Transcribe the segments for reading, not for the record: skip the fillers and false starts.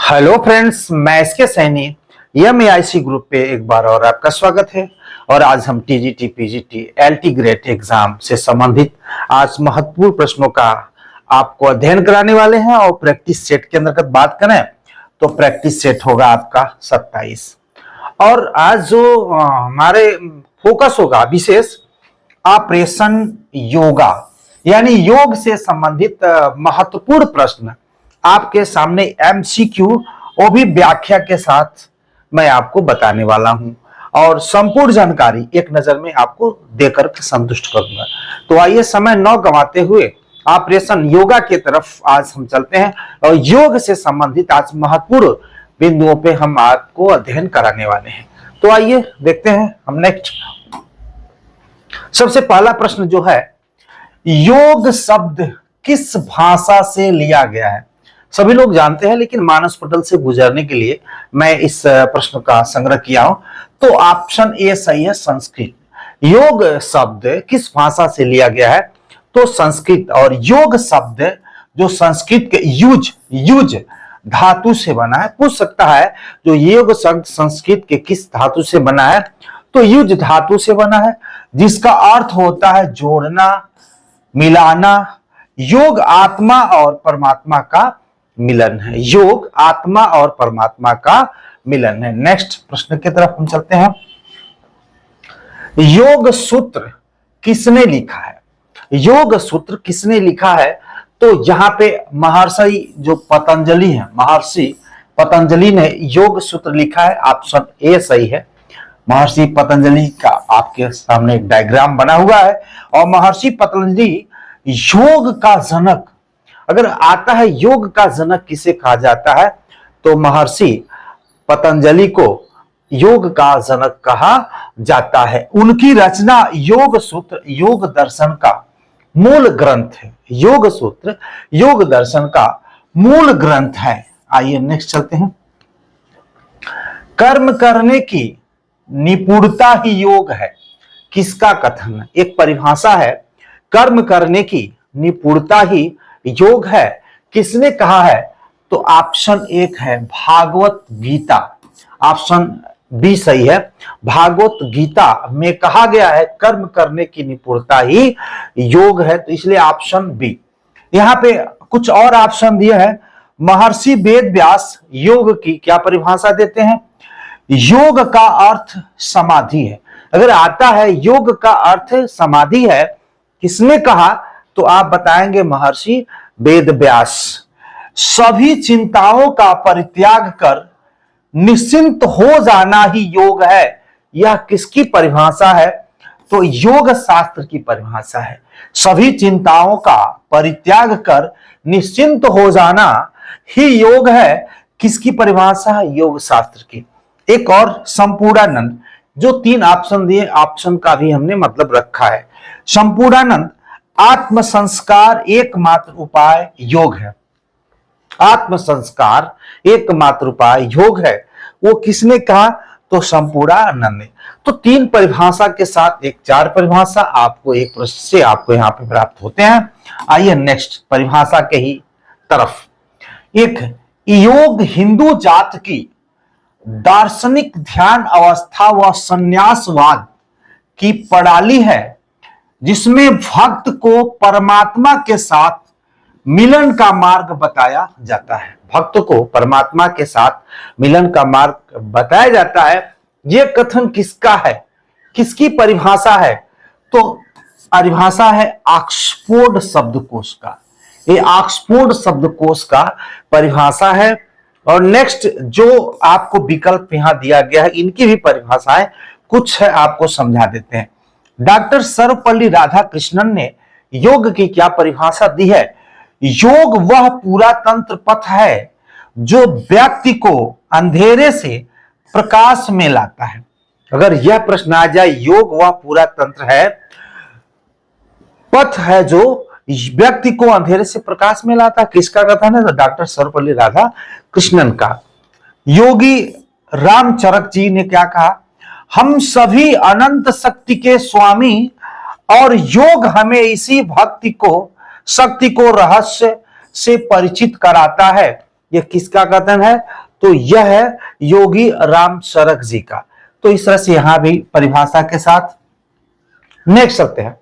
Hello friends, मैं इसके Saini एमएआईसी group पे एक बार और आपका स्वागत है। और आज हम TGT, PGT, LT grade exam से संबंधित आज महत्वपूर्ण प्रश्नों का आपको अध्ययन कराने वाले हैं। और प्रैक्टिस सेट के अंतर्गत बात करें तो प्रैक्टिस सेट होगा आपका 27। और आज जो हमारे फोकस होगा विशेष ऑपरेशन योगा, यानी योग से संबंधित महत्वपूर्ण प्रश्न आपके सामने एमसीक्यू, वो भी व्याख्या के साथ मैं आपको बताने वाला हूं और संपूर्ण जानकारी एक नजर में आपको देकर संतुष्ट करूंगा। तो आइए समय न गंवाते हुए ऑपरेशन योगा की तरफ आज हम चलते हैं और योग से संबंधित आज महत्वपूर्ण बिंदुओं पे हम आपको अध्ययन कराने वाले हैं। तो आइए देखते हैं हम नेक्स्ट। सबसे पहला प्रश्न जो है, योग शब्द किस भाषा से लिया गया है? सभी लोग जानते हैं, लेकिन मानस पटल से गुजरने के लिए मैं इस प्रश्न का संग्रह किया हूं। तो ऑप्शन ए सही है, संस्कृत। योग शब्द किस भाषा से लिया गया है? तो संस्कृत। और योग शब्द जो संस्कृत के युज धातु से बना है। पूछ सकता है जो योग शब्द संस्कृत के किस धातु से बना है? तो युज धातु से बना है, जिसका अर्थ होता है जोड़ना, मिलाना। योग आत्मा और परमात्मा का मिलन है। योग आत्मा और परमात्मा का मिलन है। नेक्स्ट प्रश्न की तरफ हम चलते हैं। योग सूत्र किसने लिखा है? योग सूत्र किसने लिखा है? तो यहां पे महर्षि जो पतंजलि है, महर्षि पतंजलि ने योग सूत्र लिखा है। ऑप्शन ए सही है। महर्षि पतंजलि का आपके सामने एक डायग्राम बना हुआ है। और महर्षि पतंजलि योग का जनक, अगर आता है योग का जनक किसे कहा जाता है? तो महर्षि पतंजलि को योग का जनक कहा जाता है। उनकी रचना योग सूत्र योग दर्शन का मूल ग्रंथ है। योग सूत्र योग दर्शन का मूल ग्रंथ है। आइए नेक्स्ट चलते हैं। कर्म करने की निपुणता ही योग है, किसका कथन है? एक परिभाषा है, कर्म करने की निपुणता ही योग है, किसने कहा है? तो ऑप्शन एक है, भागवत गीता। ऑप्शन बी सही है। भागवत गीता में कहा गया है कर्म करने की निपुणता ही योग है, तो इसलिए ऑप्शन बी। यहां पे कुछ और ऑप्शन दिए हैं। महर्षि वेद व्यास योग की क्या परिभाषा देते हैं? योग का अर्थ समाधि है। अगर आता है योग का अर्थ समाधि है, किसने कहा? तो आप बताएंगे महर्षि वेद व्यास। सभी चिंताओं का परित्याग कर निश्चिंत हो जाना ही योग है, यह किसकी परिभाषा है? तो योग शास्त्र की परिभाषा है। सभी चिंताओं का परित्याग कर निश्चिंत हो जाना ही योग है, किसकी परिभाषा है? योग शास्त्र की। एक और संपूर्णानंद, जो 3 ऑप्शन दिए, ऑप्शन का भी हमने मतलब रखा है। संपूर्णानंद, आत्म संस्कार एकमात्र उपाय योग है। आत्म संस्कार एकमात्र उपाय योग है, वो किसने कहा? तो संपूर्णानंद ने। तो 3 परिभाषा के साथ एक 4 परिभाषा आपको एक प्रश्न से आपको यहां पे प्राप्त होते हैं। आइए नेक्स्ट परिभाषा के ही तरफ। एक, योग हिंदू जात की दार्शनिक ध्यान अवस्था व संन्यासवाद की प्रणाली है, जिसमें भक्त को परमात्मा के साथ मिलन का मार्ग बताया जाता है। भक्त को परमात्मा के साथ मिलन का मार्ग बताया जाता है। यह कथन किसका है? किसकी परिभाषा है? तो परिभाषा है ऑक्सफोर्ड शब्दकोश का। ये ऑक्सफोर्ड शब्दकोश का परिभाषा है। और नेक्स्ट जो आपको विकल्प यहां दिया गया है, इनकी भी परिभाषाएं कुछ है, आपको समझा देते हैं। डॉक्टर सर्वपल्ली राधाकृष्णन ने योग की क्या परिभाषा दी है? योग वह पूरा तंत्र पथ है जो व्यक्ति को अंधेरे से प्रकाश में लाता है। अगर यह प्रश्न आ जाए, योग वह पूरा तंत्र है, पथ है जो व्यक्ति को अंधेरे से प्रकाश में लाता है, किसका कथन है? तो डॉक्टर सर्वपल्ली राधाकृष्णन का। योगी रामचरक जी ने क्या कहा? हम सभी अनंत शक्ति के स्वामी और योग हमें इसी शक्ति को रहस्य से परिचित कराता है। यह किसका कथन है? तो यह है योगी राम शरक जी का। तो इस तरह से यहां भी परिभाषा के साथ नेक्स्ट चलते हैं।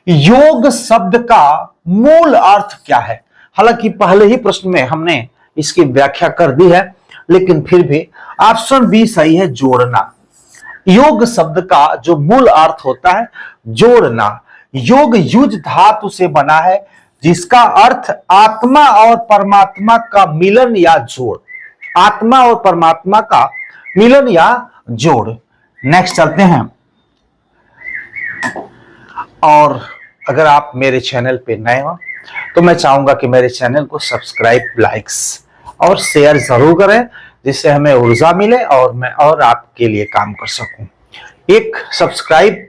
योग शब्द का मूल अर्थ क्या है? हालांकि पहले ही प्रश्न में हमने इसकी व्याख्या कर दी है, लेकिन फिर भी ऑप्शन बी सही है, जोड़ना। योग शब्द का जो मूल अर्थ होता है जोड़ना। योग युज धातु से बना है, जिसका अर्थ आत्मा और परमात्मा का मिलन या जोड़। आत्मा और परमात्मा का मिलन या जोड़। नेक्स्ट चलते हैं। और अगर आप मेरे चैनल पे नए हो तो मैं चाहूंगा कि मेरे चैनल को सब्सक्राइब, लाइक्स और शेयर जरूर करें, जिससे हमें ऊर्जा मिले और मैं और आपके लिए काम कर सकूं। एक सब्सक्राइब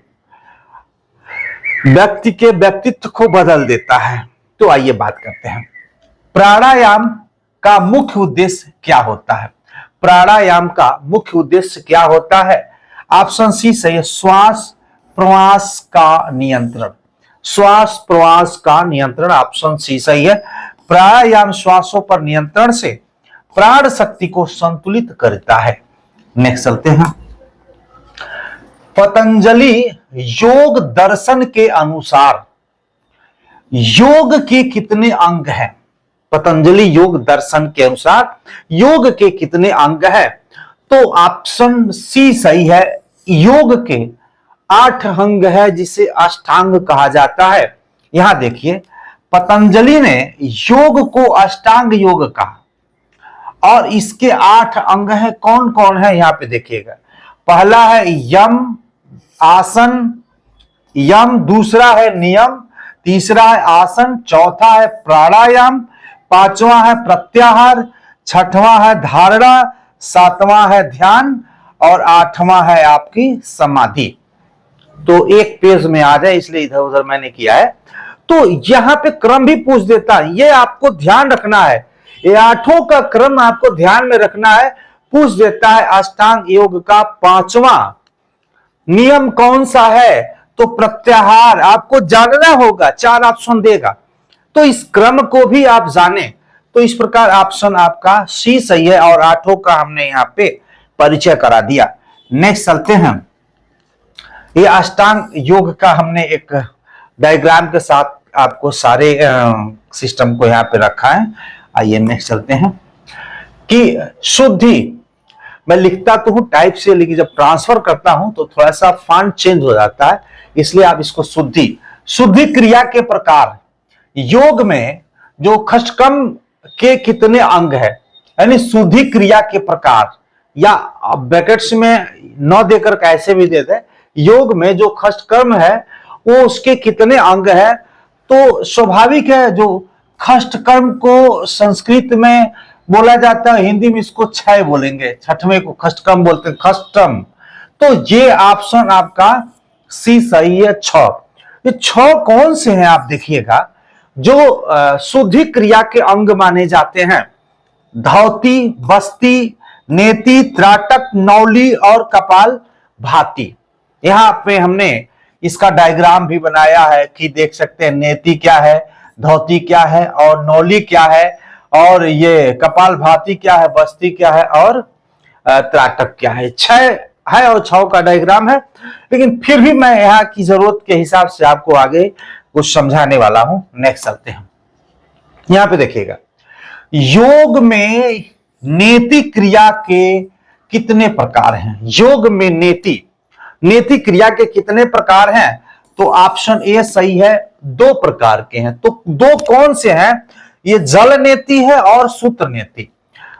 व्यक्ति के व्यक्तित्व को बदल देता है। तो आइए बात करते हैं, प्राणायाम का मुख्य उद्देश्य क्या होता है? प्राणायाम का मुख्य उद्देश्य क्या होता है? ऑप्शन सी सही है, श्वास प्रवास का नियंत्रण। श्वास प्रवास का नियंत्रण, ऑप्शन सी सही है। प्राणायाम श्वासों पर नियंत्रण से प्राण शक्ति को संतुलित करता है। नेक्स्ट चलते हैं। पतंजलि योग दर्शन के अनुसार योग के कितने अंग हैं? पतंजलि योग दर्शन के अनुसार योग के कितने अंग हैं? तो ऑप्शन सी सही है, योग के 8 अंग है, जिसे अष्टांग कहा जाता है। यहां देखिए, पतंजलि ने योग को अष्टांग योग कहा और इसके 8 अंग हैं। कौन कौन है यहां पे देखिएगा। पहला है यम आसन, यम। दूसरा है नियम। तीसरा है आसन। चौथा है प्राणायाम। पांचवा है प्रत्याहार। छठवां है धारणा। सातवां है ध्यान और आठवां है आपकी समाधि। तो एक पेज में आ जाए, इसलिए इधर उधर मैंने किया है। तो यहां पे क्रम भी पूछ देता है, ये आपको ध्यान रखना है। ये 8 का क्रम आपको ध्यान में रखना है। पूछ देता है अष्टांग योग का 5वां नियम कौन सा है? तो प्रत्याहार। आपको जानना होगा, 4 ऑप्शन देगा, तो इस क्रम को भी आप जाने। तो इस प्रकार ऑप्शन आपका सी सही है और 8 का हमने यहां पे परिचय करा दिया। नेक्स्ट चलते हैं। ये अष्टांग योग का हमने एक डायग्राम के साथ आपको सारे सिस्टम को यहां पे रखा है। आइए नेक्स्ट चलते हैं कि शुद्धि। मैं लिखता तो हूं टाइप से, लेकिन जब ट्रांसफर करता हूं तो थोड़ा सा फॉन्ट चेंज हो जाता है, इसलिए आप इसको शुद्धि। शुद्धि क्रिया के प्रकार। योग में जो खष्टकर्म के कितने अंग है, यानी शुद्धि क्रिया के प्रकार, या ब्रैकेट्स में 9 देकर कैसे भी दे दे। योग में जो खष्टकर्म है वो उसके कितने अंग है? तो स्वाभाविक है, जो खष्टकर्म को संस्कृत में बोला जाता है, हिंदी में इसको क्षय बोलेंगे, छठवें को खष्टकर्म बोलते हैं, खष्टम। तो ये ऑप्शन आपका सी सही है, 6। ये 6 कौन से हैं आप देखिएगा, जो शुद्धि क्रिया के अंग माने जाते हैं। धौती, बस्ती, नेति, त्राटक, नौली और कपाल भाती। यहां पे हमने इसका डायग्राम भी बनाया है कि देख सकते हैं नेति क्या है, धौती क्या है और नौली क्या है, और ये कपाल भाती क्या है, बस्ती क्या है और त्राटक क्या है। 6 है और 6 का डायग्राम है, लेकिन फिर भी मैं यहाँ की जरूरत के हिसाब से आपको आगे कुछ समझाने वाला हूं। नेक्स्ट चलते हैं। यहां पे देखिएगा, योग में नेति क्रिया के कितने प्रकार हैं? योग में नेति क्रिया के कितने प्रकार हैं? तो ऑप्शन ए सही है, 2 प्रकार के हैं। तो 2 कौन से हैं? ये जल नेति है और सूत्र नेति।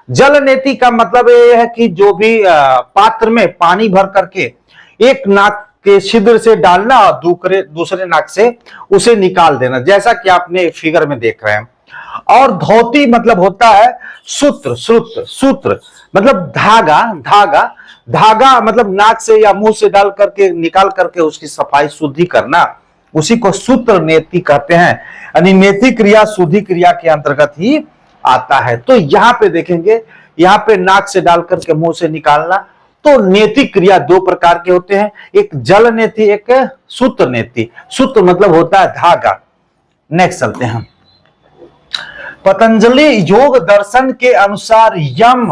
जल नेति का मतलब ये है कि जो भी पात्र में पानी भर करके एक नाक के छिद्र से डालना और दूसरे नाक से उसे निकाल देना, जैसा कि आपने फिगर में देख रहे हैं। और धौती मतलब होता है सूत्र मतलब धागा मतलब नाक से या मुंह से डाल करके निकाल करके उसकी सफाई शुद्धि करना, उसी को सूत्र नेति कहते हैं। यानी नेति क्रिया शुद्धि क्रिया के अंतर्गत ही आता है। तो यहां पे देखेंगे, यहां पे नाक से डाल करके मुंह से निकालना। तो नेति क्रिया 2 प्रकार के होते हैं, एक जल नेति, एक सूत्र नेति। सूत्र मतलब होता है धागा। नेक्स्ट चलते हैं। पतंजलि योग दर्शन के अनुसार यम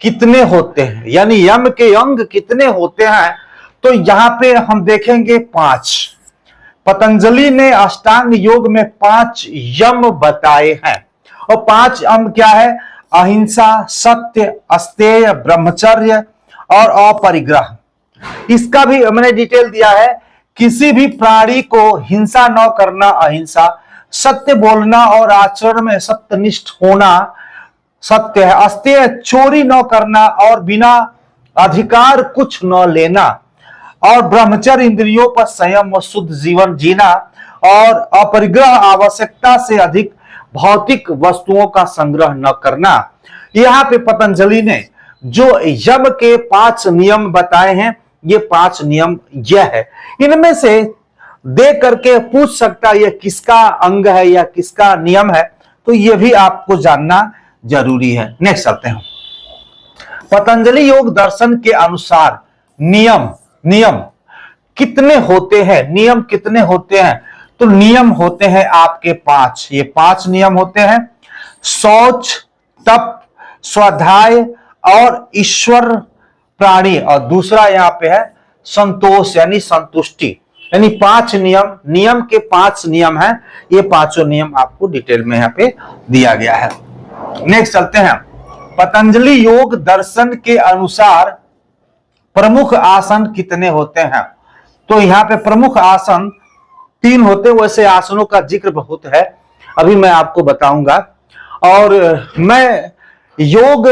कितने होते हैं, यानी यम के अंग कितने होते हैं, तो यहां पे हम देखेंगे 5। पतंजलि ने अष्टांग योग में 5 यम बताए हैं। और 5 यम क्या है? अहिंसा, सत्य, अस्तेय, ब्रह्मचर्य और अपरिग्रह। इसका भी मैंने डिटेल दिया है। किसी भी प्राणी को हिंसा न करना अहिंसा, सत्य बोलना और आचरण में सत्यनिष्ठ होना सत्य है, अस्तेय चोरी न करना और बिना अधिकार कुछ न लेना, और ब्रह्मचर्य इंद्रियों पर संयम व शुद्ध जीवन जीना, और अपरिग्रह आवश्यकता से अधिक भौतिक वस्तुओं का संग्रह न करना। यहाँ पे पतंजलि ने जो यम के 5 नियम बताए हैं, ये 5 नियम यह है। इनमें से देख करके पूछ सकता है यह किसका अंग है या किसका नियम है, तो यह भी आपको जानना जरूरी है। नेक्स्ट चलते हैं। पतंजलि योग दर्शन के अनुसार नियम कितने होते हैं? नियम कितने होते हैं? तो नियम होते हैं आपके 5। ये 5 नियम होते हैं। शौच, तप, स्वाध्याय और ईश्वर प्राणी, और दूसरा यहां पे है संतोष यानी संतुष्टि। यानी 5 नियम के 5 नियम हैं। ये 5 नियम आपको डिटेल में यहां पे दिया गया है। नेक्स्ट चलते हैं। पतंजलि योग दर्शन के अनुसार प्रमुख आसन कितने होते हैं? तो यहाँ पे प्रमुख आसन 3 होते हैं। वैसे आसनों का जिक्र बहुत है, अभी मैं आपको बताऊंगा। और मैं योग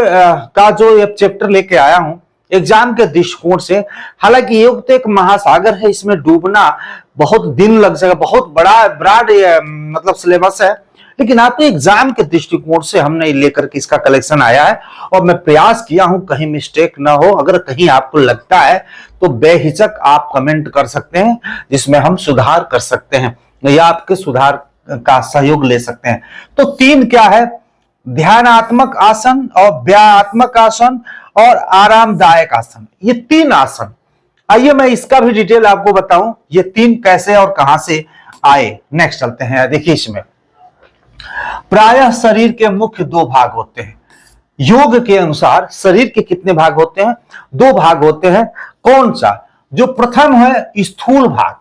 का जो एक चैप्टर लेके आया हूं एग्जाम के दृष्टिकोण से। हालांकि योग तो एक महासागर है, इसमें डूबना बहुत दिन लग जाएगा, बहुत बड़ा ब्रॉड मतलब सिलेबस है, लेकिन आपके एग्जाम के दृष्टिकोण से हमने लेकर के इसका कलेक्शन आया है। और मैं प्रयास किया हूं कहीं मिस्टेक ना हो। अगर कहीं आपको लगता है तो बेहिचक आप कमेंट कर सकते हैं, जिसमें हम सुधार कर सकते हैं या आपके सुधार का सहयोग ले सकते हैं। तो 3 क्या है? ध्यानात्मक आसन और व्यायात्मक आसन और आरामदायक आसन। ये 3 आसन। आइए मैं इसका भी डिटेल आपको बताऊं, ये 3 कैसे और कहां से आए। नेक्स्ट चलते हैं। देखिए इसमें प्रायः शरीर के मुख्य 2 भाग होते हैं। योग के अनुसार शरीर के कितने भाग होते हैं? 2 भाग होते हैं। कौन सा? जो प्रथम है स्थूल भाग,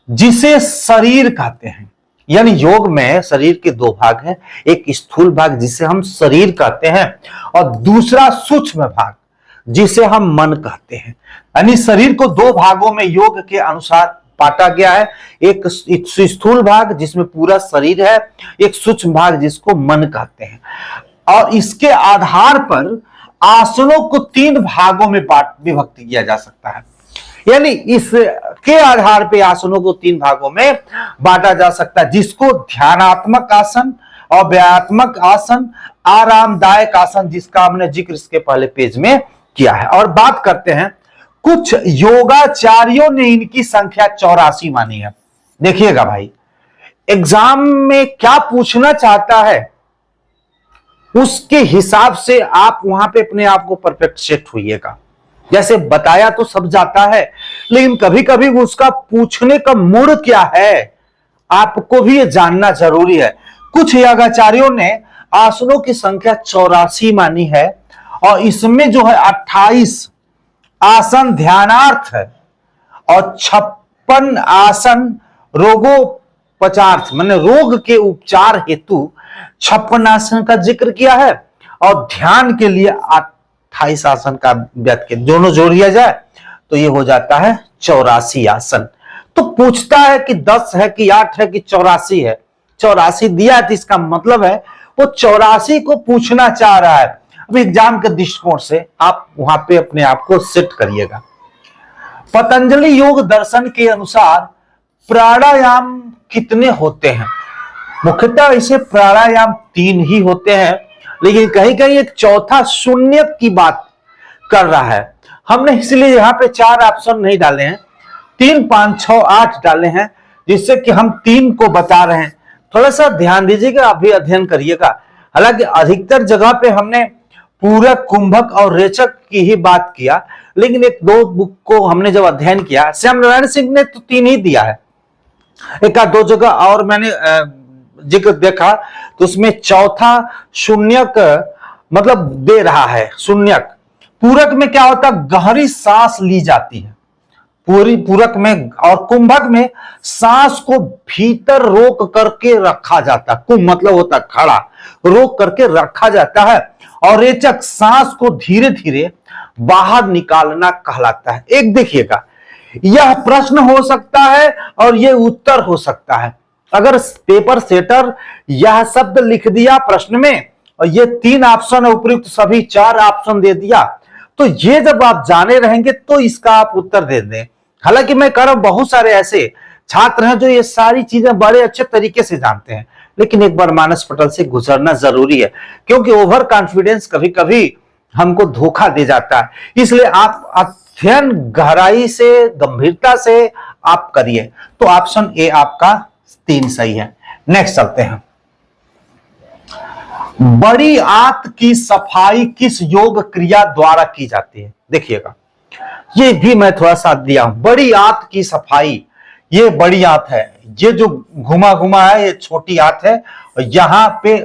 जिसे शरीर कहते हैं। यानी योग में शरीर के 2 भाग हैं। एक स्थूल भाग जिसे हम शरीर कहते हैं, और दूसरा सूक्ष्म भाग जिसे हम मन कहते हैं। यानी शरीर को 2 भागों में योग के अनुसार बांटा गया है। एक स्थूल भाग जिसमें पूरा शरीर है, एक सूक्ष्म भाग जिसको मन कहते हैं। और इसके आधार पर आसनों को 3 भागों में विभक्त किया जा सकता है। यानी इसके आधार पे आसनों को 3 भागों में बांटा जा सकता है, जिसको ध्यानात्मक आसन और व्यायात्मक आसन, आरामदायक आसन, जिसका हमने जिक्र इसके पहले पेज में किया है। और बात करते हैं, कुछ योगाचार्यों ने इनकी संख्या 84 मानी है। देखिएगा भाई, एग्जाम में क्या पूछना चाहता है उसके हिसाब से आप वहां पे अपने आप को परफेक्ट सेट होइएगा। जैसे बताया तो सब जाता है, लेकिन कभी कभी उसका पूछने का मूड क्या है आपको भी ये जानना जरूरी है। कुछ योगाचार्यों ने आसनों की संख्या 84 मानी है, और इसमें जो है 28 आसन ध्यानार्थ है और 56 आसन रोगोपचार्थ माने रोग के उपचार हेतु 56 आसन का जिक्र किया है, और ध्यान के लिए 28 आसन का व्यक्त किया। दोनों जोड़ दिया जाए तो ये हो जाता है 84 आसन। तो पूछता है कि 10 है कि 8 है कि 84 है। 84 दिया है तो इसका मतलब है वो 84 को पूछना चाह रहा है। अब एग्जाम के दृष्टिकोण से आप वहां पे अपने आप को सेट करिएगा। पतंजलि योग दर्शन के अनुसार प्राणायाम कितने होते हैं? मुख्यतः इसे प्राणायाम 3 ही होते हैं, लेकिन कहीं कहीं एक चौथा शून्य की बात कर रहा है। हमने इसलिए यहां पे 4 ऑप्शन नहीं डाले हैं, 3, 5, 6, 8 डाले हैं, जिससे कि हम 3 को बता रहे हैं। थोड़ा सा ध्यान दीजिएगा, आप भी अध्ययन करिएगा। हालांकि अधिकतर जगह पे हमने पूरक, कुंभक और रेचक की ही बात किया, लेकिन 1-2 बुक को हमने जब अध्ययन किया, श्याम नारायण सिंह ने तो 3 ही दिया है। 1-2 जगह और मैंने जिक्र देखा तो उसमें चौथा शून्यक मतलब दे रहा है। शून्यक पूरक में क्या होता है, गहरी सांस ली जाती है पूरी पूरक में, और कुंभक में सांस को भीतर रोक करके रखा जाता है। कुंभ मतलब होता है खड़ा, रोक करके रखा जाता है। और रेचक सांस को धीरे धीरे बाहर निकालना कहलाता है। एक देखिएगा, यह प्रश्न हो सकता है और यह उत्तर हो सकता है। अगर पेपर सेटर यह शब्द लिख दिया प्रश्न में और ये 3 ऑप्शन उपयुक्त सभी 4 ऑप्शन दे दिया, तो ये जब आप जाने रहेंगे तो इसका आप उत्तर दे दें। हालांकि मैं कह रहा हूं बहुत सारे ऐसे छात्र हैं जो ये सारी चीजें बड़े अच्छे तरीके से जानते हैं, लेकिन एक बार मानस पटल से गुजरना जरूरी है, क्योंकि ओवर कॉन्फिडेंस कभी कभी हमको धोखा दे जाता है। इसलिए आप अध्ययन गहराई से, गंभीरता से आप करिए। तो ऑप्शन ए आपका 3 सही है। नेक्स्ट चलते हैं। बड़ी आंत की सफाई किस योग क्रिया द्वारा की जाती है? देखिएगा, ये भी मैं थोड़ा सा दिया हूं। बड़ी आंत की सफाई, ये बड़ी आंत है, ये जो घुमा घुमा है ये छोटी आंत है, और यहां पे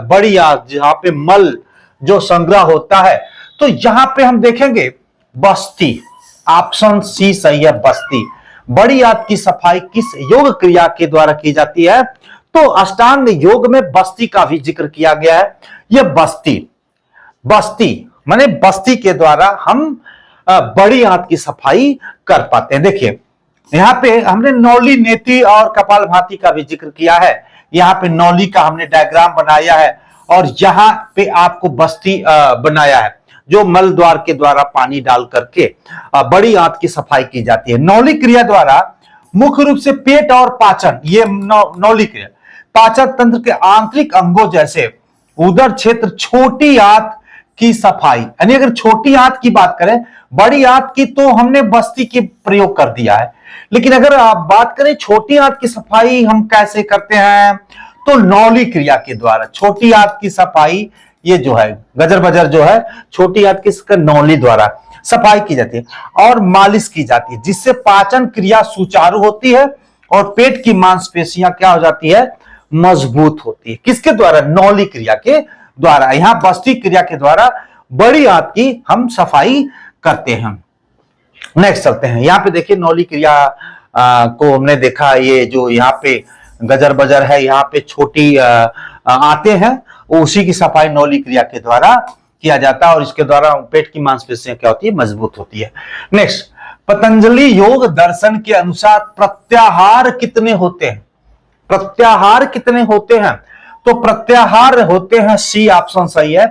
बड़ी आंत जहां पे मल जो संग्रह होता है, तो यहां पे हम देखेंगे बस्ती। ऑप्शन सी सही है, बस्ती। बड़ी आंत की सफाई किस योग क्रिया के द्वारा की जाती है? तो अष्टांग योग में बस्ती का भी जिक्र किया गया है। यह बस्ती माने बस्ती के द्वारा हम बड़ी आंत की सफाई कर पाते हैं। देखिए यहां पे हमने नौली, नेति और कपालभाति का भी जिक्र किया है। यहां पे नौली का हमने डायग्राम बनाया है और यहां पे आपको बस्ती बनाया है, जो मल द्वार के द्वारा पानी डाल करके बड़ी आंत की सफाई की जाती है। नौली क्रिया द्वारा मुख्य रूप से पेट और पाचन, ये नौली क्रिया पाचन तंत्र के आंतरिक अंगों जैसे उदर क्षेत्र, छोटी आंत की सफाई। यानी अगर छोटी आंत की बात करें, बड़ी आंत की तो हमने बस्ती के प्रयोग कर दिया है, लेकिन अगर आप बात करें छोटी आंत की सफाई हम कैसे करते हैं, तो नौली क्रिया के द्वारा छोटी आंत की सफाई, ये जो है गजर बजर जो है छोटी आंत की नौली द्वारा सफाई की जाती है और मालिश की जाती है, जिससे पाचन क्रिया सुचारू होती है और पेट की मांसपेशियां क्या हो जाती है, मजबूत होती है। किसके द्वारा? नौली क्रिया के द्वारा। यहां बस्ती क्रिया के द्वारा बड़ी आंत की हम सफाई करते हैं। नेक्स्ट चलते हैं। यहां पे देखिए नौली क्रिया को हमने देखा, ये जो यहाँ पे गजर बजर है, यहाँ पे छोटी आते हैं, उसी की सफाई नौली क्रिया के द्वारा किया जाता है और इसके द्वारा पेट की मांसपेशियां क्या होती है, मजबूत होती है। नेक्स्ट, पतंजलि योग दर्शन के अनुसार प्रत्याहार कितने होते हैं? प्रत्याहार कितने होते हैं? तो प्रत्याहार होते हैं, सी ऑप्शन सही है,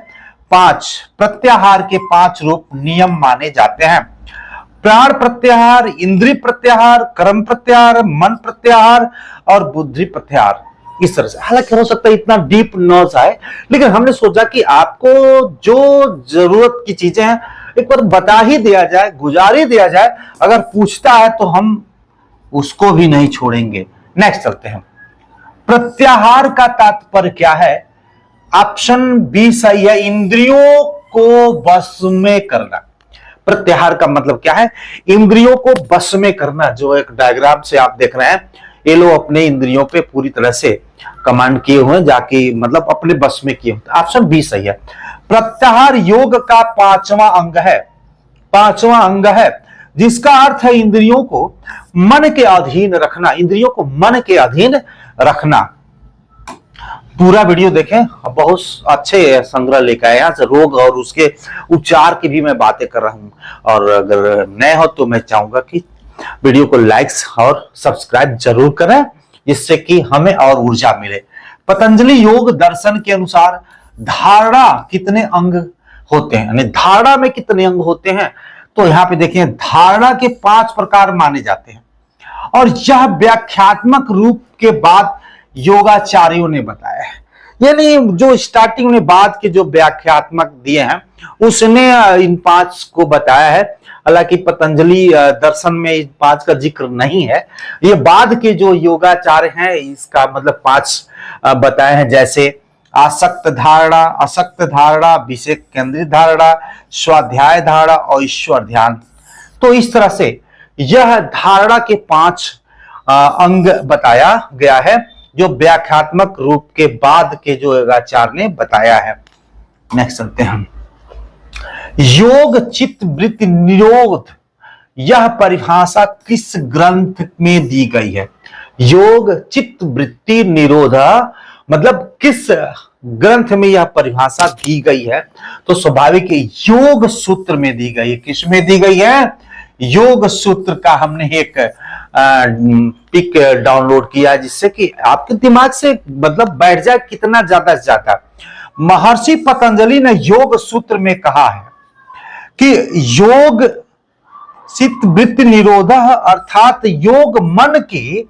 5। प्रत्याहार के 5 रूप नियम माने जाते हैं। प्राण प्रत्याहार, इंद्रिय प्रत्याहार, कर्म प्रत्याहार, मन प्रत्याहार और बुद्धि प्रत्याहार, इस तरह से। हालांकि हो सकता है इतना डीप न जाए, लेकिन हमने सोचा कि आपको जो जरूरत की चीजें हैं एक बार बता ही दिया जाए, गुजार ही दिया जाए। अगर पूछता है तो हम उसको भी नहीं छोड़ेंगे। नेक्स्ट चलते हैं। प्रत्याहार का तात्पर्य क्या है? ऑप्शन बी सही है, इंद्रियों को वश में करना। प्रत्याहार का मतलब क्या है? इंद्रियों को वश में करना। जो एक डायग्राम से आप देख रहे हैं, ये लोग अपने इंद्रियों पे पूरी तरह से कमांड किए हुए हैं, जाके मतलब अपने बस में किए हुए। ऑप्शन बी सही है। प्रत्याहार योग का 5वां अंग है, 5वां अंग है, जिसका अर्थ है इंद्रियों को मन के अधीन रखना। इंद्रियों को मन के अधीन रखना। पूरा वीडियो देखें, बहुत अच्छे संग्रह लेकर आए। यहाँ रोग और उसके उपचार की भी मैं बातें कर रहा हूं। और अगर नए हो तो मैं चाहूंगा कि वीडियो को लाइक्स और सब्सक्राइब जरूर करें, जिससे कि हमें और ऊर्जा मिले। पतंजलि योग दर्शन के अनुसार धारणा कितने अंग होते हैं, यानी धारणा में कितने अंग होते हैं? तो यहाँ पे देखिए, धारणा के 5 प्रकार माने जाते हैं और यह व्याख्यात्मक रूप के बाद योगाचार्यों ने बताया है। यानी जो स्टार्टिंग में बाद के जो व्याख्यात्मक दिए हैं उसने इन 5 को बताया है। हालांकि पतंजलि दर्शन में इन 5 का जिक्र नहीं है, ये बाद के जो योगाचार्य हैं इसका मतलब 5 बताए हैं, जैसे आसक्त धारणा, असक्त धारणा, विषय केंद्रित धारणा, स्वाध्याय धारणा और ईश्वर ध्यान। तो इस तरह से यह धारणा के 5 अंग बताया गया है, जो व्याख्यात्मक रूप के बाद के जो योगाचार ने बताया है। नेक्स्ट चलते हैं हम। योग चित्त वृत्ति निरोध, यह परिभाषा किस ग्रंथ में दी गई है? योग चित्त वृत्ति निरोध मतलब किस ग्रंथ में यह परिभाषा दी गई है? तो स्वाभाविक योग सूत्र में दी गई है। किस में दी गई है? योग सूत्र का हमने एक पिक डाउनलोड किया, जिससे कि आपके दिमाग से मतलब बैठ जाए कितना ज्यादा से ज्यादा। महर्षि पतंजलि ने योग सूत्र में कहा है कि योग चित्त वृत्ति निरोध अर्थात योग मन की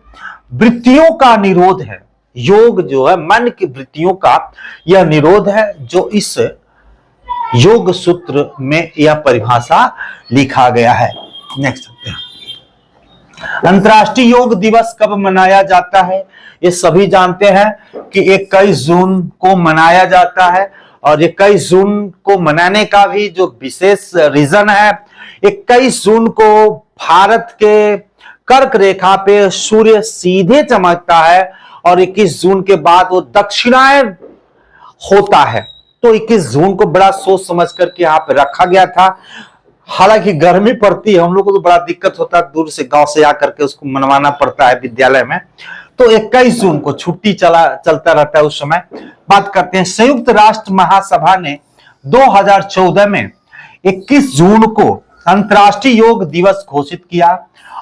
वृत्तियों का निरोध है। योग जो है मन की वृत्तियों का यह निरोध है, जो इस योग सूत्र में यह परिभाषा लिखा गया है। नेक्स्ट चलते हैं। अंतर्राष्ट्रीय योग दिवस कब मनाया जाता है? ये सभी जानते हैं कि 21 जून को मनाया जाता है, और 21 जून को मनाने का भी जो विशेष रीजन है, 21 जून को भारत के कर्क रेखा पे सूर्य सीधे चमकता है, और 21 जून के बाद वो दक्षिणायन होता है। तो 21 जून को बड़ा सोच समझ करके यहाँ पे रखा गया था। हालांकि गर्मी पड़ती है, हम लोग को तो बड़ा दिक्कत होता है, दूर से गांव से आकर के उसको मनवाना पड़ता है विद्यालय में। तो 21 जून को छुट्टी चलता रहता है उस समय। बात करते हैं, संयुक्त राष्ट्र महासभा ने 2014 में 21 जून को अंतर्राष्ट्रीय योग दिवस घोषित किया,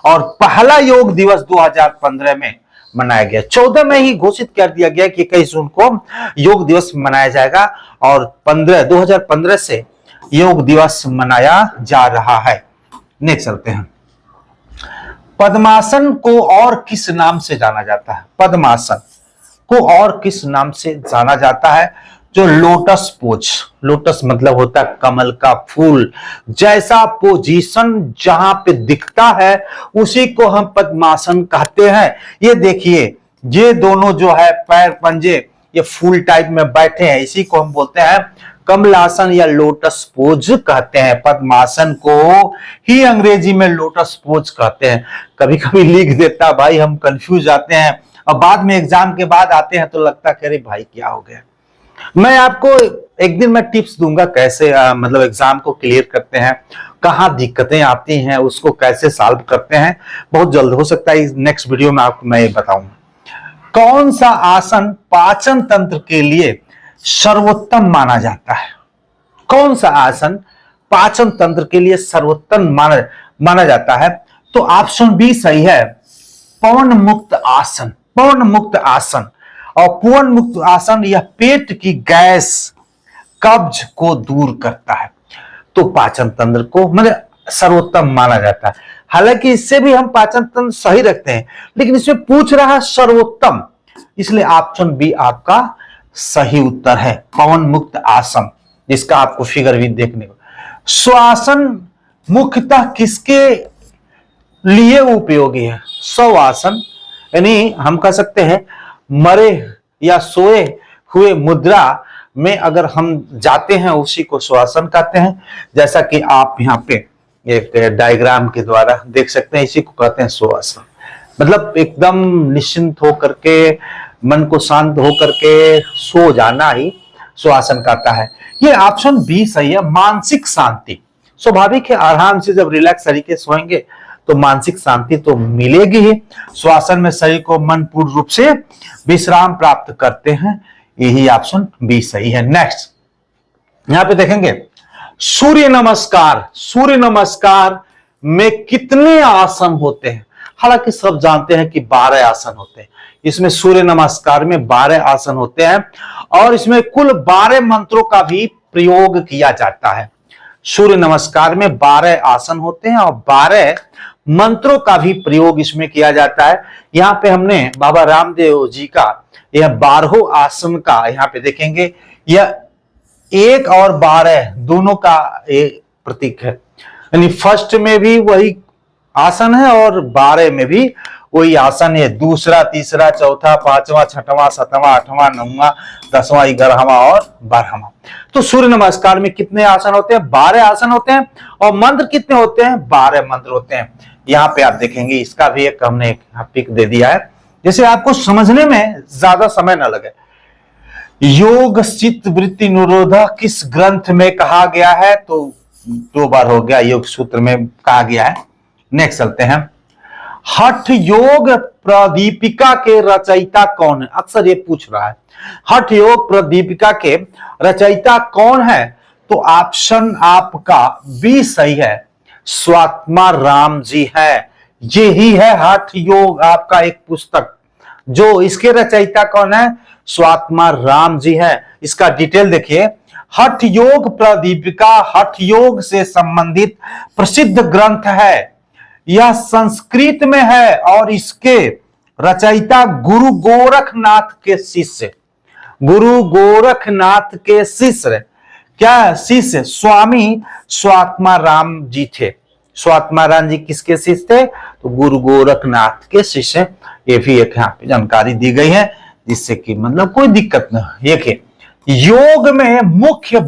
और पहला योग दिवस 2015 में मनाया गया। 14 में ही घोषित कर दिया गया कि 21 जून को योग दिवस मनाया जाएगा, और 2015 से योग दिवस मनाया जा रहा है। नेक्स्ट चलते हैं। पद्मासन को और किस नाम से जाना जाता है? पद्मासन को और किस नाम से जाना जाता है? जो लोटस पोज, लोटस मतलब होता है कमल का फूल जैसा पोजीशन जहां पे दिखता है, उसी को हम पद्मासन कहते हैं। ये देखिए, ये दोनों जो है पैर पंजे ये फूल टाइप में बैठे हैं, इसी को हम बोलते हैं कमलासन या लोटस पोज कहते हैं। पद्मासन को ही अंग्रेजी में लोटस पोज कहते हैं। कभी कभी लिख देता भाई, हम कंफ्यूज जाते हैं, और बाद में एग्जाम के बाद आते हैं तो लगता है अरे भाई क्या हो गया। मैं आपको एक दिन मैं टिप्स दूंगा कैसे मतलब एग्जाम को क्लियर करते हैं, कहाँ दिक्कतें आती हैं, उसको कैसे सॉल्व करते हैं। बहुत जल्द हो सकता है नेक्स्ट वीडियो में आपको मैं बताऊंगा। कौन सा आसन पाचन तंत्र के लिए सर्वोत्तम माना जाता है? कौन सा आसन पाचन तंत्र के लिए सर्वोत्तम माना जाता है? तो ऑप्शन बी सही है, पवन मुक्त आसन। पवन मुक्त आसन, और पवन मुक्त आसन यह पेट की गैस कब्ज को दूर करता है, तो पाचन तंत्र को मतलब सर्वोत्तम माना जाता है। हालांकि इससे भी हम पाचन तंत्र सही रखते हैं, लेकिन इसमें पूछ रहा है सर्वोत्तम, इसलिए ऑप्शन बी आपका सही उत्तर है, पवन मुक्त आसन, जिसका आपको फिगर भी देखने को। श्वासन मुख्यतः किसके लिए उपयोगी है? शवासन, यानी हम कह सकते हैं मरे या सोए हुए मुद्रा में अगर हम जाते हैं उसी को श्वासन कहते हैं। जैसा कि आप यहाँ पे एक डायग्राम के द्वारा देख सकते हैं, इसी को कहते हैं श्वासन। मतलब एकदम निश्चिंत होकर के, मन को शांत होकर के सो जाना ही श्वासन कहता है। ये ऑप्शन बी सही है, मानसिक शांति। स्वाभाविक है, आराम से जब रिलैक्स तरीके से सोएंगे तो मानसिक शांति तो मिलेगी ही। श्वासन में शरीर को मन पूर्ण रूप से विश्राम प्राप्त करते हैं, यही ऑप्शन बी सही है। नेक्स्ट यहां पे देखेंगे सूर्य नमस्कार। सूर्य नमस्कार में कितने आसन होते हैं? हालांकि सब जानते हैं कि 12 आसन होते हैं। इसमें सूर्य नमस्कार में 12 आसन होते हैं, और इसमें कुल 12 मंत्रों का भी प्रयोग किया जाता है। सूर्य नमस्कार में 12 आसन होते हैं और 12 मंत्रों का भी प्रयोग इसमें किया जाता है। यहाँ पे हमने बाबा रामदेव जी का यह 12 आसन का यहाँ पे देखेंगे, यह 1 और 12 दोनों का एक प्रतीक है। यानी फर्स्ट में भी वही आसन है और 12 में भी वही आसन है। दूसरा, तीसरा, चौथा, पांचवा, छठवां, सातवां, आठवां, 9वां, 10वां, 11वां और 12वां। तो सूर्य नमस्कार में कितने आसन होते हैं? 12 आसन होते हैं। और मंत्र कितने होते हैं? 12 मंत्र होते हैं। यहाँ पे आप देखेंगे, इसका भी एक हमने एक पिक दे दिया है, जैसे आपको समझने में ज्यादा समय ना लगे। योग चित्त वृत्ति निरोधा किस ग्रंथ में कहा गया है? तो 2 बार हो गया, योग सूत्र में कहा गया है। नेक्स्ट चलते हैं। हठ योग प्रदीपिका के रचयिता कौन है? अक्सर ये पूछ रहा है, हठ योग प्रदीपिका के रचयिता कौन है? तो ऑप्शन आपका बी सही है, स्वात्मा राम जी है। ये ही है हठ योग, आपका एक पुस्तक, जो इसके रचयिता कौन है? स्वात्मा राम जी है। इसका डिटेल देखिए। हठ योग प्रदीपिका हठ योग से संबंधित प्रसिद्ध ग्रंथ है। यह संस्कृत में है और इसके रचयिता गुरु गोरखनाथ के शिष्य, गुरु गोरखनाथ के शिष्य, क्या शिष्य? स्वामी स्वात्मा राम जी थे। स्वात्मा राम जी किसके शिष्य थे? तो गुरु गोरखनाथ के शिष्य। ये भी एक यहाँ पे जानकारी दी गई है, जिससे कि मतलब कोई दिक्कत न हो। देखिए, योग में मुख्य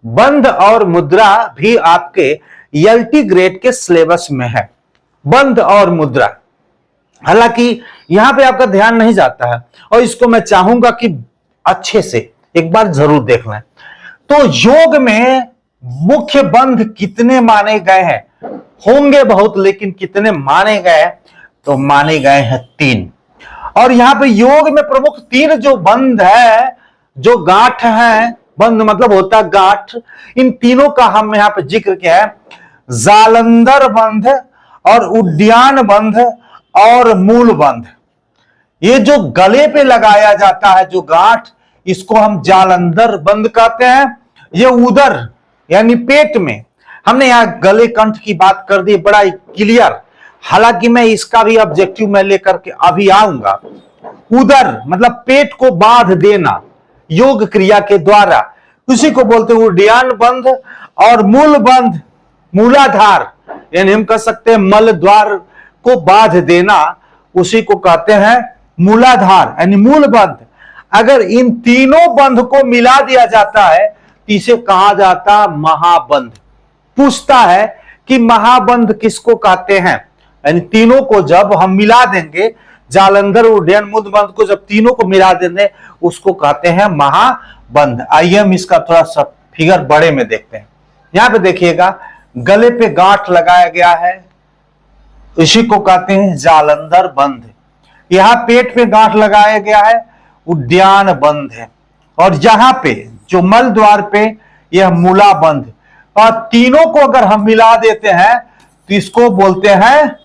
बंध और मुद्रा भी आपके एलटी ग्रेड के सिलेबस में है। बंध और मुद्रा, हालांकि यहां पे आपका ध्यान नहीं जाता है, और इसको मैं चाहूंगा कि अच्छे से एक बार जरूर देख लें। तो योग में मुख्य बंध कितने माने गए हैं? होंगे बहुत, लेकिन कितने माने गए? तो माने गए हैं 3। और यहां पे योग में प्रमुख 3 जो बंध है, जो गांठ है, बंध मतलब होता है गांठ, इन तीनों का हम यहां पे जिक्र किया है। जालंधर बंध और उद्यान बंध और मूल बंध। ये जो गले पे लगाया जाता है जो गांठ, इसको हम जालंधर बंध कहते हैं। ये उदर यानी पेट में, हमने यहां गले कंठ की बात कर दी, बड़ा क्लियर। हालांकि मैं इसका भी ऑब्जेक्टिव में लेकर के अभी आऊंगा। उदर मतलब पेट को बांध देना योग क्रिया के द्वारा, उसी को बोलते हैं उद्यान बंध। और मूल बंध, मूलाधार, यानी हम कह सकते हैं मल द्वार को बांध देना, उसी को कहते हैं मूलाधार यानी मूल बंध। अगर इन तीनों बंध को मिला दिया जाता है तो इसे कहा जाता महाबंध। पूछता है कि महाबंध किसको कहते हैं? यानी तीनों को जब हम मिला देंगे, जालंधर उड्डयन मूल बंध को जब तीनों को मिला देंगे, उसको कहते हैं महाबंध। आइए हम इसका थोड़ा सा फिगर बड़े में देखते हैं। यहां पे देखिएगा, गले पे गांठ लगाया गया है, इसी को कहते हैं जालंधर बंध। यहां पेट पे गांठ लगाया गया है, उद्यान बंध है। और यहां पे जो मल द्वार पे, यह मूला बंध। और तीनों को अगर हम मिला देते हैं तो इसको बोलते हैं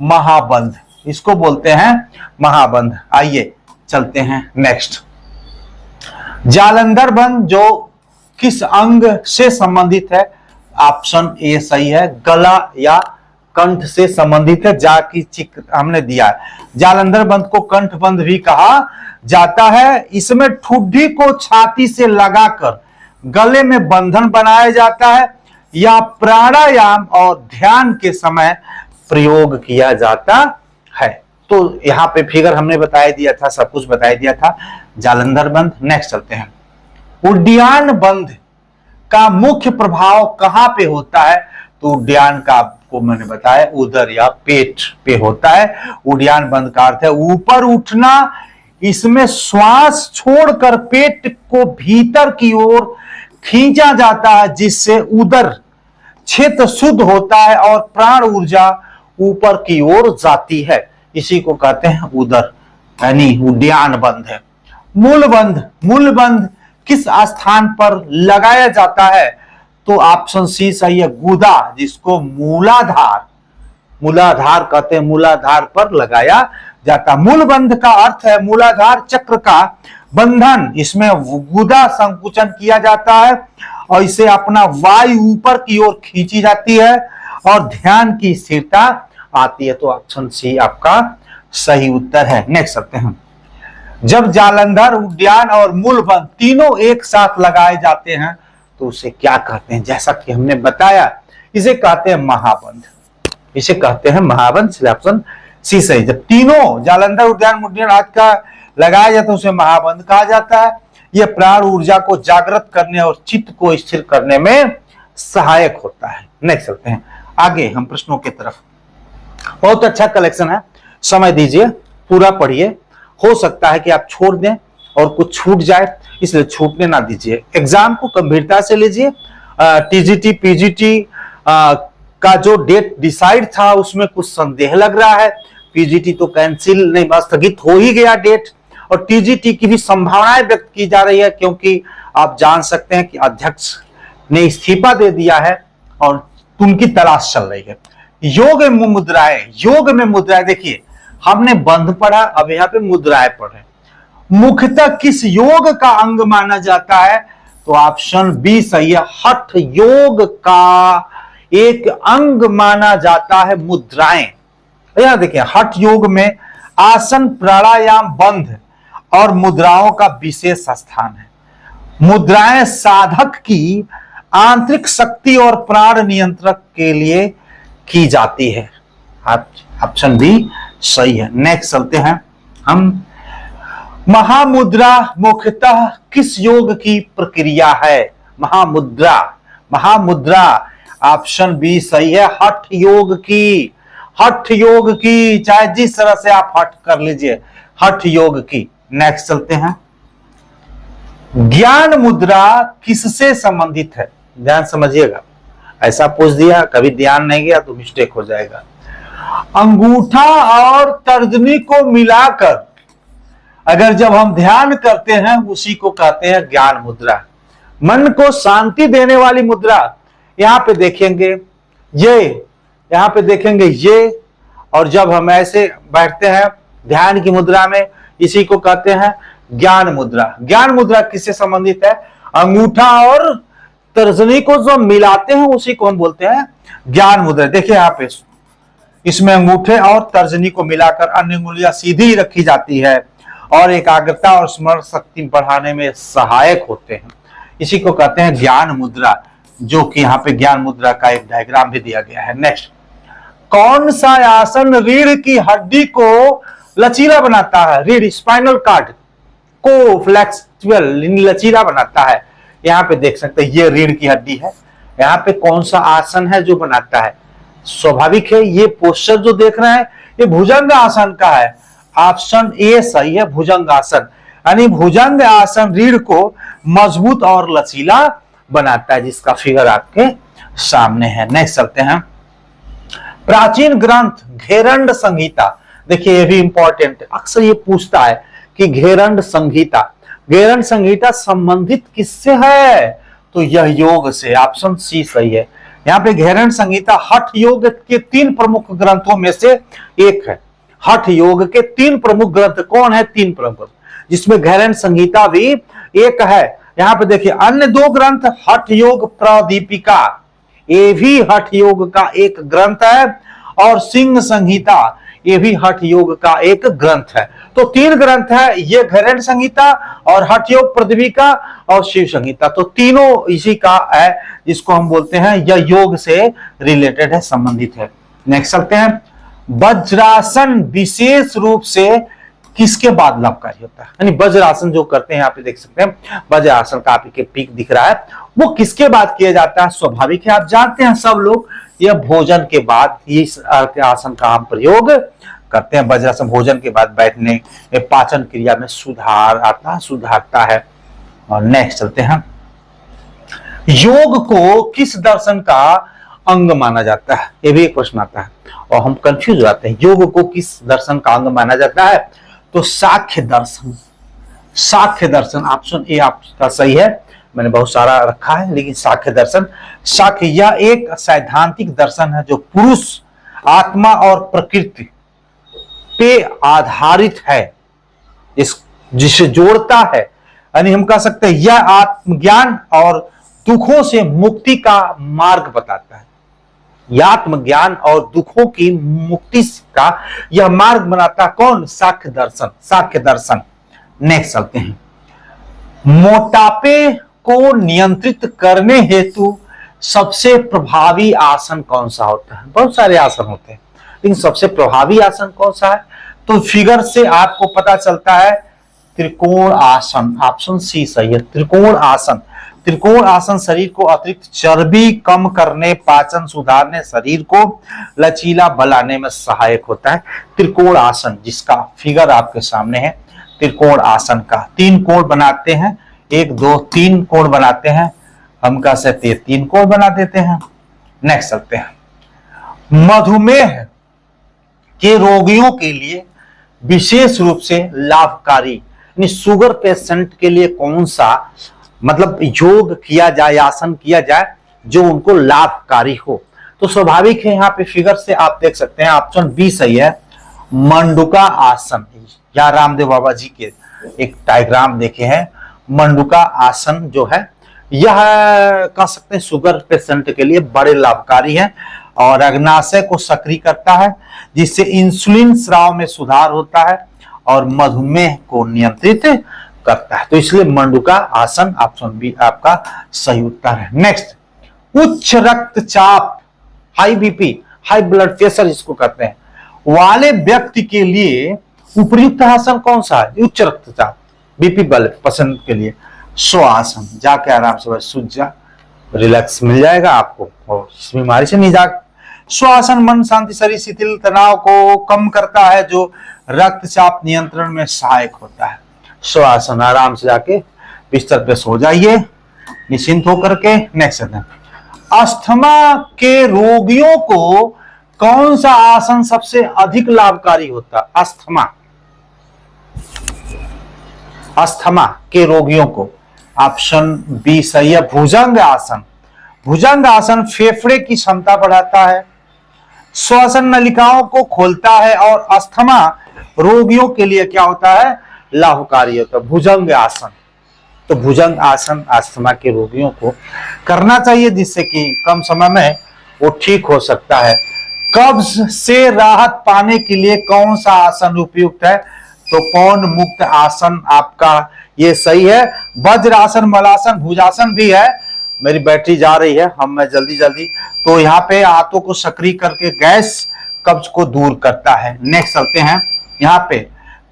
महाबंध, इसको बोलते हैं महाबंध। आइए चलते हैं नेक्स्ट। जालंधर बंध जो किस अंग से संबंधित है? ऑप्शन ए सही है, गला या कंठ से संबंधित है। जा की चिक हमने दिया है। जालंधर बंध को कंठ बंध भी कहा जाता है। इसमें ठुड्डी को छाती से लगाकर गले में बंधन बनाया जाता है, या प्राणायाम और ध्यान के समय प्रयोग किया जाता है। तो यहां पे फिगर हमने बताया दिया था, सब कुछ बताया दिया था। जालंधर बंध। नेक्स्ट चलते हैं। उद्यान बंध का मुख्य प्रभाव कहां पे होता है? तो उद्यान का आपको मैंने बताया उदर या पेट पे होता है। उद्यान बंध का अर्थ है ऊपर उठना। इसमें श्वास छोड़कर पेट को भीतर की ओर खींचा जाता है, जिससे उदर क्षेत्र शुद्ध होता है और प्राण ऊर्जा ऊपर की ओर जाती है। इसी को कहते हैं उदर यानी उद्यान बंध है। मूल बंध, मूल बंध किस स्थान पर लगाया जाता है? तो ऑप्शन सी सही है, गुदा, जिसको मूलाधार, मूलाधार कहते हैं, मूलाधार पर लगाया जाता। मूल बंध का अर्थ है मूलाधार चक्र का बंधन। इसमें गुदा संकुचन किया जाता है और इसे अपना वायु ऊपर की ओर खींची जाती है और ध्यान की स्थिरता आती है। तो ऑप्शन सी आपका सही उत्तर है। नेक्स्ट चलते हैं। जब जालंधर, उद्यान और मूल बंध तीनों एक साथ लगाए जाते हैं तो उसे क्या कहते हैं? जैसा कि हमने बताया, इसे कहते हैं महाबंध, इसे कहते हैं महाबंध। ऑप्शन सी सही। जब तीनों जालंधर, उद्यान, उद्यान आदि का लगाया जाता है उसे महाबंध कहा जाता है। यह प्राण ऊर्जा को जागृत करने और चित्त को स्थिर करने में सहायक होता है। नेक्स्ट चलते हैं आगे हम प्रश्नों की तरफ। बहुत अच्छा कलेक्शन है, समय दीजिए, पूरा पढ़िए, हो सकता है कि आप छोड़ दें और कुछ छूट जाए, इसलिए छूटने ना दीजिए। एग्जाम को गंभीरता से लीजिए। टीजीटी पीजीटी का जो डेट डिसाइड था उसमें कुछ संदेह लग रहा है। पीजीटी तो कैंसिल नहीं, स्थगित हो ही गया डेट, और टीजीटी की भी संभावनाएं व्यक्त की जा रही है, क्योंकि आप जान सकते हैं कि अध्यक्ष ने इस्तीफा दे दिया है और उनकी तलाश चल रही है। योग में मुद्राएं देखिए, हमने बंध पढ़ा, अब यहाँ पे मुद्राएं पढ़े। मुख्यतः किस योग का अंग माना जाता है? तो ऑप्शन बी सही है, हठ योग का एक अंग माना जाता है मुद्राएं। यहां देखिए, हठ योग में आसन, प्राणायाम, बंध और मुद्राओं का विशेष स्थान है। मुद्राएं साधक की आंतरिक शक्ति और प्राण नियंत्रण के लिए की जाती है। ऑप्शन बी सही है। नेक्स्ट चलते हैं हम। महामुद्रा मुख्यतः किस योग की प्रक्रिया है? महामुद्रा ऑप्शन बी सही है, हठ योग की, चाहे जिस तरह से आप हठ कर लीजिए, हठ योग की। नेक्स्ट चलते हैं। ज्ञान मुद्रा किससे संबंधित है? ध्यान समझिएगा, ऐसा पूछ दिया, कभी ध्यान नहीं गया तो मिस्टेक हो जाएगा। अंगूठा और तर्जनी को मिलाकर अगर जब हम ध्यान करते हैं, उसी को कहते हैं ज्ञान मुद्रा। मन को शांति देने वाली मुद्रा। यहां पे देखेंगे ये, और जब हम ऐसे बैठते हैं ध्यान की मुद्रा में, इसी को कहते हैं ज्ञान मुद्रा। ज्ञान मुद्रा किससे संबंधित है? अंगूठा और तर्जनी को जो मिलाते हैं उसी को हम बोलते हैं ज्ञान मुद्रा। देखिए यहाँ पे, इसमें अंगूठे और तर्जनी को मिलाकर अन्य उंगलियां सीधी रखी जाती है और एकाग्रता और स्मरण शक्ति बढ़ाने में सहायक होते हैं। इसी को कहते हैं ज्ञान मुद्रा, जो कि यहाँ पे ज्ञान मुद्रा का एक डायग्राम भी दिया गया है। नेक्स्ट, कौन सा आसन रीढ़ की हड्डी को लचीला बनाता है? रीढ़, स्पाइनल कार्ड को फ्लेक्सिबल, लचीला बनाता है। यहाँ पे देख सकते हैं, ये रीढ़ की हड्डी है। यहाँ पे कौन सा आसन है जो बनाता है? स्वाभाविक है, ये पोस्चर जो देख रहे हैं ये भुजंग आसन का है। ऑप्शन ए सही है, भुजंग आसन। यानी भुजंग आसन रीढ़ को मजबूत और लचीला बनाता है, जिसका फिगर आपके सामने है। नेक्स्ट चलते हैं। प्राचीन ग्रंथ घेरंड संहिता, देखिए ये भी इंपॉर्टेंट, अक्सर ये पूछता है कि घेरंड संहिता संबंधित किससे है? तो यह योग से। ऑप्शन सी सही है। यहाँ पे घेरंड संहिता हठ योग के 3 प्रमुख ग्रंथों में से एक है। हठ योग के 3 प्रमुख ग्रंथ कौन है? 3 प्रमुख, जिसमें घेरंड संहिता भी एक है। यहाँ पे देखिए, अन्य 2 ग्रंथ हठ योग प्रदीपिका, ये भी हठ योग का एक ग्रंथ है, और सिंह संहिता, ये भी हठ योग का एक ग्रंथ है। तो 3 ग्रंथ है, ये घेरंड संहिता और हठ योग प्रदीपिका और शिव संहिता। तो तीनों इसी का है, जिसको हम बोलते हैं यह योग से रिलेटेड है, संबंधित है। नेक्स्ट चलते हैं। वज्रासन विशेष रूप से किसके बाद लाभकारी होता है? यानी वज्रासन जो करते हैं, यहाँ पे देख सकते हैं वज्रासन का आपके पिक दिख रहा है, वो किसके बाद किया जाता है? स्वाभाविक है, आप जानते हैं सब लोग, यह भोजन के बाद इस आसन का हम प्रयोग करते हैं। वज्रासन भोजन के बाद बैठने में पाचन क्रिया में सुधारता है। और नेक्स्ट चलते हैं। योग को किस दर्शन का अंग माना जाता है? ये भी एक प्रश्न आता है और हम कंफ्यूज हो जाते हैं। योग को किस दर्शन का अंग माना जाता है? तो सांख्य दर्शन ऑप्शन ए आपका सही है। मैंने बहुत सारा रखा है, लेकिन सांख्य यह एक सैद्धांतिक दर्शन है जो पुरुष, आत्मा और प्रकृति पे आधारित है, जिसे जोड़ता है। यानी हम कह सकते हैं यह आत्मज्ञान और दुखों से मुक्ति का मार्ग बताता है। यह आत्मज्ञान और दुखों की मुक्ति का यह मार्ग बनाता कौन? सांख्य दर्शन। नेक्स्ट चलते हैं। मोटापे को नियंत्रित करने हेतु सबसे प्रभावी आसन कौन सा होता है? बहुत सारे आसन होते हैं, लेकिन सबसे प्रभावी आसन कौन सा है? तो फिगर से आपको पता चलता है त्रिकोण आसन। ऑप्शन सी सही है, त्रिकोण आसन। त्रिकोण आसन शरीर को अतिरिक्त चर्बी कम करने, पाचन सुधारने, शरीर को लचीला बनाने में सहायक होता है। त्रिकोण आसन जिसका फिगर आपके सामने है, त्रिकोण आसन का 3 कोण बनाते हैं, 1 2 3 कोण बनाते हैं, हम का से 3 कोण बना देते हैं। नेक्स्ट चलते हैं, मधुमेह के रोगियों के लिए विशेष रूप से लाभकारी, यानी शुगर पेशेंट के लिए कौन सा मतलब योग किया जाए, आसन किया जाए जो उनको लाभकारी हो। तो स्वाभाविक है, यहाँ पे फिगर से आप देख सकते हैं ऑप्शन बी सही है, मंडूका आसन। या रामदेव बाबा जी के एक डायग्राम देखे हैं, मंडूका आसन जो है यह कह सकते हैं शुगर पेशेंट के लिए बड़े लाभकारी है और अग्नाशय को सक्रिय करता है, जिससे इंसुलिन स्राव में सुधार होता है और मधुमेह को नियंत्रित करता है। तो इसलिए मंडूका आसन ऑप्शन बी आपका सही उत्तर है। नेक्स्ट, उच्च रक्तचाप, high BP, high blood pressure जिसको कहते हैं, वाले व्यक्ति के लिए उपयुक्त आसन कौन सा है? उच्च रक्तचाप, बीपी ब्लड पसंद के लिए श्वासन, जाके आराम से बस सूझ जा, रिलैक्स मिल जाएगा आपको और इस बीमारी से निजात। श्वासन मन शांति, शरीर शिथिल, तनाव को कम करता है, जो रक्तचाप नियंत्रण में सहायक होता है। श्वासन, आराम से जाके बिस्तर पे सो जाइए निश्चिंत होकर के। नेक्स्ट, अस्थमा के रोगियों को कौन सा आसन सबसे अधिक लाभकारी होता है? अस्थमा के रोगियों को ऑप्शन बी सही है, भुजंग आसन। भुजंग आसन फेफड़े की क्षमता बढ़ाता है, श्वसन नलिकाओं को खोलता है और अस्थमा रोगियों के लिए क्या होता है? लाभकारी होता है भुजंग आसन। तो भुजंग आसन अस्थमा के रोगियों को करना चाहिए, जिससे कि कम समय में वो ठीक हो सकता है। कब्ज से राहत पाने के लिए कौन सा आसन उपयुक्त है? तो पौन मुक्त आसन आपका ये सही है। वज्रासन, मलासन, भुजासन भी है। मेरी बैटरी जा रही है, हम मैं जल्दी तो यहाँ पे हाथों को सक्रिय करके गैस कब्ज को दूर करता है। नेक्स्ट चलते हैं, यहाँ पे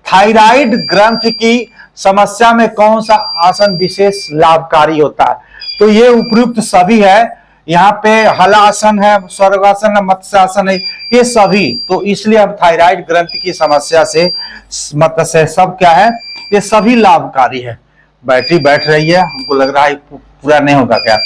थायराइड ग्रंथि की समस्या में कौन सा आसन विशेष लाभकारी होता है? तो ये उपयुक्त सभी है। यहाँ पे हलासन है, स्वर्गासन है, मत्स्यासन है, ये सभी। तो इसलिए अब थायराइड ग्रंथि की समस्या से मत्स्य सब क्या है? ये सभी लाभकारी है। बैटरी बैठ रही है, हमको लग रहा है पूरा नहीं होगा क्या।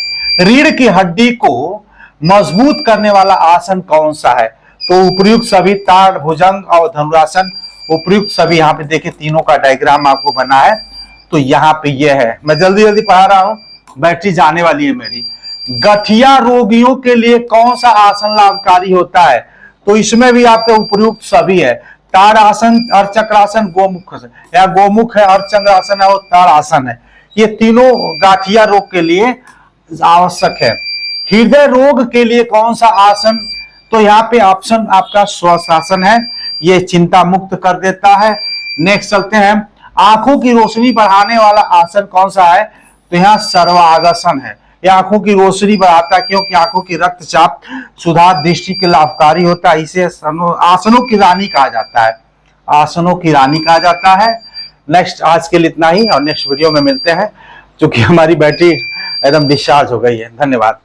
रीढ़ की हड्डी को मजबूत करने वाला आसन कौन सा है? तो उपयुक्त सभी, ताड़, भुजंग और धनुरासन उपयुक्त सभी। यहाँ पे देखिए तीनों का डायग्राम आपको बना है। तो यहाँ पे ये है, मैं जल्दी पढ़ा रहा हूँ, बैटरी जाने वाली है मेरी। गठिया रोगियों के लिए कौन सा आसन लाभकारी होता है? तो इसमें भी आपके उपयुक्त सभी है, ताड़ आसन, अर्चक्रासन, गोमुख या गोमुख है, अर्चंद्रासन है और ताड़ आसन है। ये तीनों गाठिया रोग के लिए आवश्यक है। हृदय रोग के लिए कौन सा आसन? तो यहाँ पे ऑप्शन आपका श्वासासन है, ये चिंता मुक्त कर देता है। नेक्स्ट चलते हैं, आंखों की रोशनी बढ़ाने वाला आसन कौन सा है? तो यहाँ सर्वांगासन है, ये आंखों की रोशनी बढ़ाता है, क्योंकि आंखों की रक्तचाप सुधार, दृष्टि के लाभकारी होता है। इसे आसनों की रानी कहा जाता है, आसनों की रानी कहा जाता है। नेक्स्ट, आज के लिए इतना ही और नेक्स्ट वीडियो में मिलते हैं, क्योंकि हमारी बैटरी एकदम डिस्चार्ज हो गई है। धन्यवाद।